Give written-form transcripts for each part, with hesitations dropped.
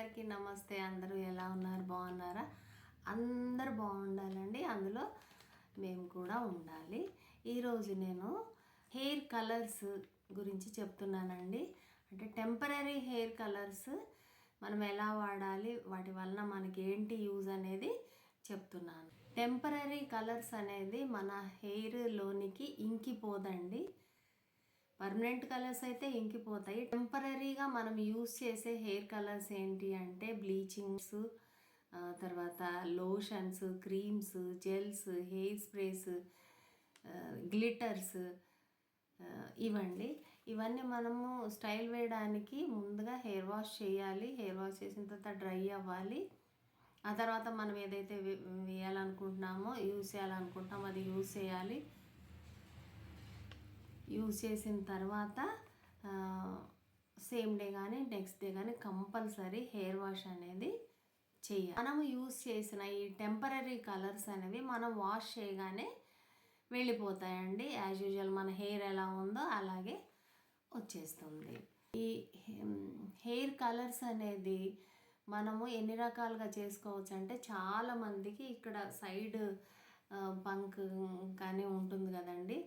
అందరికీ నమస్తే. అందరూ ఎలా ఉన్నారు? బాగున్నారా? అందరూ బాగుండాలండి, అందులో మేము కూడా ఉండాలి. ఈరోజు నేను హెయిర్ కలర్స్ గురించి చెప్తున్నానండి. అంటే టెంపరరీ హెయిర్ కలర్స్ మనం ఎలా వాడాలి, వాటి వలన మనకి ఏంటి యూజ్ అనేది చెప్తున్నాను. టెంపరరీ కలర్స్ అనేది మన హెయిర్లోనికి ఇంకిపోదండి. పర్మనెంట్ కలర్స్ అయితే ఇంకిపోతాయి. టెంపరరీగా మనం యూస్ చేసే హెయిర్ కలర్స్ ఏంటి అంటే బ్లీచింగ్స్, తర్వాత lotions, creams, gels, hair sprays, glitters ఇవన్నీ మనము స్టైల్ వేయడానికి ముందుగా హెయిర్ వాష్ చేయాలి. హెయిర్ వాష్ చేసిన తర్వాత డ్రై అవ్వాలి. ఆ తర్వాత మనం ఏదైతే వేయాలనుకుంటున్నామో, యూస్ చేయాలనుకుంటున్నామో అది యూస్ చేయాలి. యూజ్ చేసిన తర్వాత సేమ్ డే కానీ నెక్స్ట్ డే కానీ కంపల్సరీ హెయిర్ వాష్ అనేది చేయాలి. మనము యూజ్ చేసిన ఈ టెంపరరీ కలర్స్ అనేవి మనం వాష్ చేయగానే వెళ్ళిపోతాయండి. యాజ్ యూజువల్ మన హెయిర్ ఎలా ఉందో అలాగే వచ్చేస్తుంది. ఈ హెయిర్ కలర్స్ అనేది మనము ఎన్ని రకాలుగా చేసుకోవచ్చు అంటే, చాలామందికి ఇక్కడ సైడ్ పంక్ కానీ ఉంటుంది కదండి,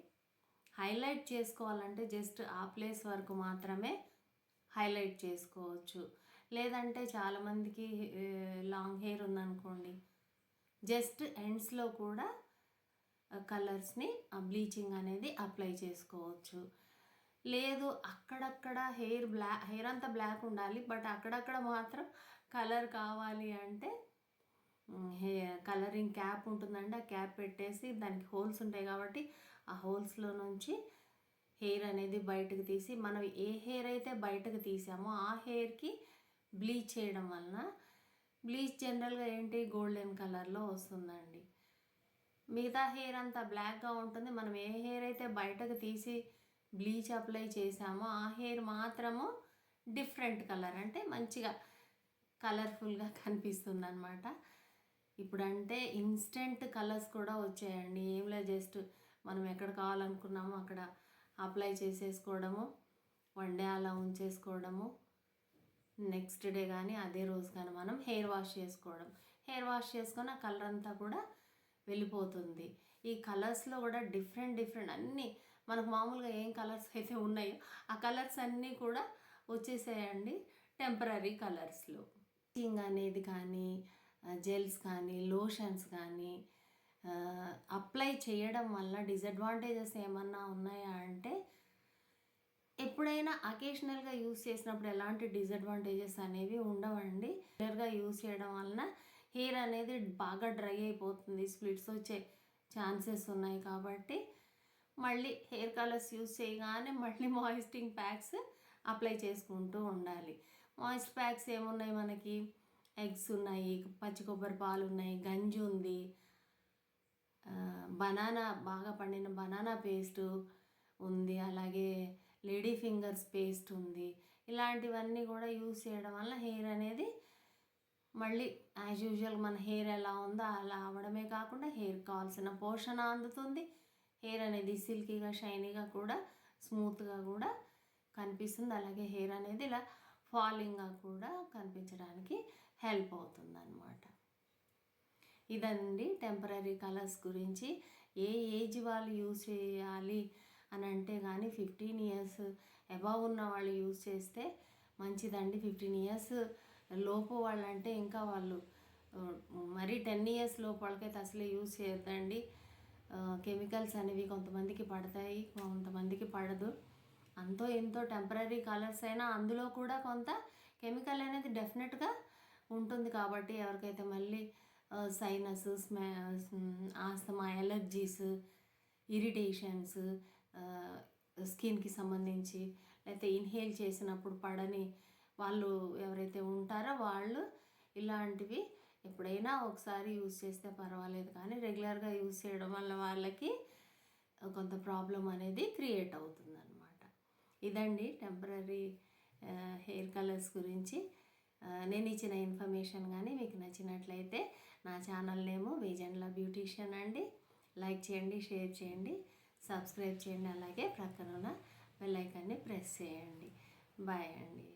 హైలైట్ చేసుకోవాలంటే జస్ట్ ఆ ప్లేస్ వరకు మాత్రమే హైలైట్ చేసుకోవచ్చు. లేదంటే చాలామందికి లాంగ్ హెయిర్ ఉందనుకోండి, జస్ట్ ఎండ్స్లో కూడా కలర్స్ని బ్లీచింగ్ అనేది అప్లై చేసుకోవచ్చు. లేదు అక్కడక్కడ హెయిర్ అంతా బ్లాక్ ఉండాలి, బట్ అక్కడక్కడ మాత్రం కలర్ కావాలి అంటే కలరింగ్ క్యాప్ ఉంటుందండి. ఆ క్యాప్ పెట్టేసి దానికి హోల్స్ ఉంటాయి కాబట్టి ఆ హోల్స్లో నుంచి హెయిర్ అనేది బయటకు తీసి, మనం ఏ హెయిర్ అయితే బయటకు తీసామో ఆ హెయిర్కి బ్లీచ్ చేయడం వలన, బ్లీచ్ జనరల్గా ఏంటి గోల్డెన్ కలర్లో వస్తుందండి. మిగతా హెయిర్ అంతా బ్లాక్గా ఉంటుంది. మనం ఏ హెయిర్ అయితే బయటకు తీసి బ్లీచ్ అప్లై చేసామో ఆ హెయిర్ మాత్రము డిఫరెంట్ కలర్, అంటే మంచిగా కలర్ఫుల్గా కనిపిస్తుంది అన్నమాట. ఇప్పుడంటే ఇన్స్టెంట్ కలర్స్ కూడా వచ్చాయండి. ఏం లేదు, జస్ట్ మనం ఎక్కడ కావాలనుకున్నామో అక్కడ అప్లై చేసేసుకోవడము, వన్ డే అలా ఉంచేసుకోవడము, నెక్స్ట్ డే కానీ అదే రోజు కానీ మనం హెయిర్ వాష్ చేసుకోవడం. హెయిర్ వాష్ చేసుకొని ఆ కలర్ అంతా కూడా వెళ్ళిపోతుంది. ఈ కలర్స్లో కూడా డిఫరెంట్ అన్నీ మనకు మామూలుగా ఏం కలర్స్ అయితే ఉన్నాయో ఆ కలర్స్ అన్నీ కూడా వచ్చేసాయండి టెంపరరీ కలర్స్లో. బ్లీచింగ్ అనేది కానీ, జెల్స్ కానీ, లోషన్స్ కానీ అప్లై చేయడం వల్ల డిసడ్వాంటేజెస్ ఏమన్నా ఉన్నాయా అంటే, ఎప్పుడైనా అకేషనల్గా యూస్ చేసినప్పుడు ఎలాంటి డిసడ్వాంటేజెస్ అనేవి ఉండవండి. రెగ్యులర్గా యూస్ చేయడం వలన హెయిర్ అనేది బాగా డ్రై అయిపోతుంది, స్ప్లిట్స్ వచ్చే ఛాన్సెస్ ఉన్నాయి. కాబట్టి మళ్ళీ హెయిర్ కలర్స్ యూస్ చేయగానే మళ్ళీ మాయిశ్చరింగ్ ప్యాక్స్ అప్లై చేసుకుంటూ ఉండాలి. మాయిశ్చర్ ప్యాక్స్ ఏమున్నాయి మనకి, ఎగ్స్ ఉన్నాయి, పచ్చి కొబ్బరి పాలు ఉన్నాయి, గంజి ఉంది, బనానా, బాగా పండిన బనానా పేస్టు ఉంది, అలాగే లేడీ ఫింగర్స్ పేస్ట్ ఉంది. ఇలాంటివన్నీ కూడా యూస్ చేయడం వల్ల హెయిర్ అనేది మళ్ళీ యాజ్ యూజువల్ మన హెయిర్ ఎలా ఉందో అలా అవ్వడమే కాకుండా హెయిర్ కావాల్సిన పోషణ అందుతుంది. హెయిర్ అనేది సిల్కీగా, షైనీగా కూడా, స్మూత్గా కూడా కనిపిస్తుంది. అలాగే హెయిర్ అనేది ఇలా ఫాలింగ్గా కూడా కనిపించడానికి హెల్ప్ అవుతుంది అన్నమాట. ఇదండి టెంపరరీ కలర్స్ గురించి. ఏ ఏజ్ వాళ్ళు యూజ్ చేయాలి అని అంటే కానీ 15 ఇయర్స్ అబవ్ ఉన్న వాళ్ళు యూజ్ చేస్తే మంచిదండి. 15 ఇయర్స్ లోపు వాళ్ళంటే ఇంకా వాళ్ళు మరీ 10 ఇయర్స్ లోపు వాళ్ళకైతే అసలే యూజ్ చేయొద్దండి. కెమికల్స్ అనేవి కొంతమందికి పడతాయి, కొంతమందికి పడదు. అంతో ఎంతో టెంపరరీ కలర్స్ అయినా అందులో కూడా కొంత కెమికల్ అనేది డెఫినెట్గా ఉంటుంది. కాబట్టి ఎవరికైతే మళ్ళీ సైనస్, ఆస్తమా, ఎలర్జీస్, ఇరిటేషన్స్, స్కిన్కి సంబంధించి, లేకపోతే ఇన్హేల్ చేసినప్పుడు పడని వాళ్ళు ఎవరైతే ఉంటారో వాళ్ళు ఇలాంటివి ఎప్పుడైనా ఒకసారి యూజ్ చేస్తే పర్వాలేదు, కానీ రెగ్యులర్గా యూజ్ చేయడం వల్ల వాళ్ళకి కొంత ప్రాబ్లం అనేది క్రియేట్ అవుతుంది అన్నమాట. ఇదండి టెంపరరీ హెయిర్ కలర్స్ గురించి నేను ఇచ్చిన ఇన్ఫర్మేషన్. కానీ మీకు నచ్చినట్లయితే నా ఛానల్ నేము వేజెండ్ల బ్యూటీషియన్ అండి. లైక్ చేయండి, షేర్ చేయండి, సబ్స్క్రైబ్ చేయండి, అలాగే ప్రక్కన ఉన్న బెల్ ఐకాన్ని ప్రెస్ చేయండి. బాయ్ అండి.